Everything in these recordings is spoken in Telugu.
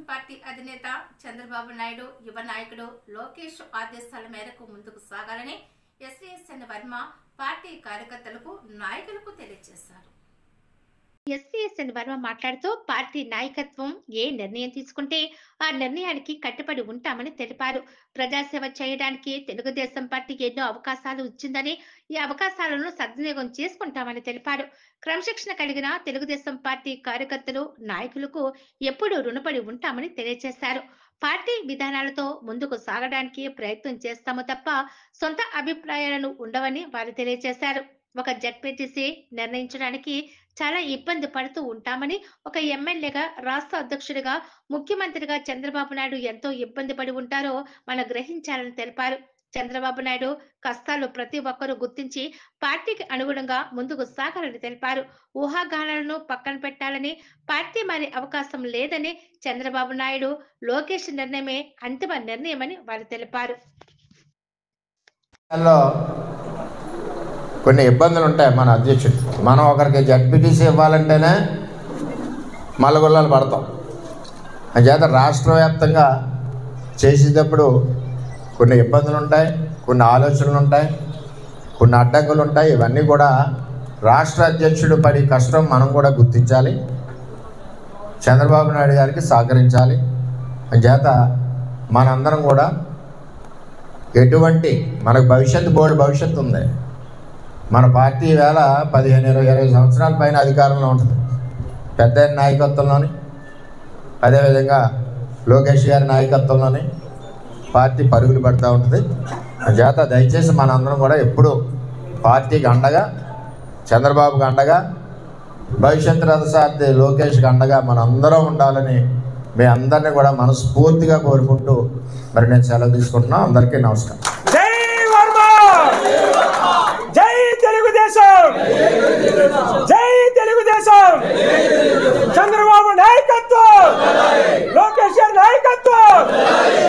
పార్టీ అధినేత చంద్రబాబు నాయుడు యువ నాయకుడు లోకేష్ ఆదేశాల మేరకు ముందుకు సాగాలని ఎస్వీఎస్ఎన్ వర్మ పార్టీ కార్యకర్తలకు నాయకులకు తెలియజేశారు. ఎస్వీఎస్ఎన్ వర్మ మాట్లాడుతూ పార్టీ నాయకత్వం ఏ నిర్ణయం తీసుకుంటే ఆ నిర్ణయానికి కట్టుబడి ఉంటామని తెలిపారు. ప్రజాసేవ చేయడానికి తెలుగుదేశం పార్టీ ఎన్నో అవకాశాలు ఇచ్చిందని, ఈ అవకాశాలను సద్వినియోగం చేసుకుంటామని తెలిపారు. క్రమశిక్షణ కలిగిన తెలుగుదేశం పార్టీ కార్యకర్తలు నాయకులకు ఎప్పుడూ రుణపడి ఉంటామని తెలియజేశారు. పార్టీ విధానాలతో ముందుకు సాగడానికి ప్రయత్నం చేస్తాము తప్ప సొంత అభిప్రాయాలను ఉండవని వారు తెలియజేశారు. ఒక జడ్పీటీసీ నిర్ణయించడానికి చాలా ఇబ్బంది పడుతూ ఉంటామని, ఒక ఎమ్మెల్యేగా, రాష్ట్ర అధ్యక్షుడిగా, ముఖ్యమంత్రిగా చంద్రబాబు నాయుడు ఎంతో ఇబ్బంది పడి ఉంటారో మనం గ్రహించాలని తెలిపారు. చంద్రబాబు నాయుడు కష్టాలు ప్రతి ఒక్కరూ గుర్తించి పార్టీకి అనుగుణంగా ముందుకు సాగాలని తెలిపారు. ఊహాగానాలను పక్కన పెట్టాలని, పార్టీ మారే అవకాశం లేదని, చంద్రబాబు నాయుడు లోకేష్ నిర్ణయమే అంతిమ నిర్ణయమని వారు తెలిపారు. కొన్ని ఇబ్బందులు ఉంటాయి. మన అధ్యక్షుడు మనం ఒకరికి జడ్పీటీసీ ఇవ్వాలంటేనే మల్లగొల్లాలు పడతాం. అంచేత రాష్ట్ర వ్యాప్తంగా చేసేటప్పుడు కొన్ని ఇబ్బందులు ఉంటాయి, కొన్ని ఆలోచనలు ఉంటాయి, కొన్ని అడ్డంకులు ఉంటాయి. ఇవన్నీ కూడా రాష్ట్ర అధ్యక్షుడు పడి కష్టం మనం కూడా గుర్తించాలి, చంద్రబాబు నాయుడు గారికి సహకరించాలి. అంచేత మనందరం కూడా ఎటువంటి మనకు బోర్డు భవిష్యత్తు ఉంది. మన పార్టీ వేళ 15-20 సంవత్సరాల పైన అధికారంలో ఉంటుంది. పెద్ద నాయకత్వంలోని, అదేవిధంగా లోకేష్ గారి నాయకత్వంలోని పార్టీ పరుగులు పడుతూ ఉంటుంది. చేత దయచేసి మనందరం కూడా ఎప్పుడు పార్టీకి అండగా, చంద్రబాబుకి అండగా, భవిష్యత్ రథసారథి లోకేష్కి అండగా మనందరం ఉండాలని మీ అందరినీ కూడా మనస్ఫూర్తిగా కోరుకుంటూ మరి నేను సెలవు తీసుకుంటున్నాను. అందరికీ నమస్కారం. జై తెలుగుదేశం, చంద్రబాబు నాయకత్వం, లోకేష్ గారి నాయకత్వం,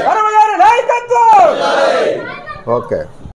వర్మ గారి నాయకత్వం. ఓకే.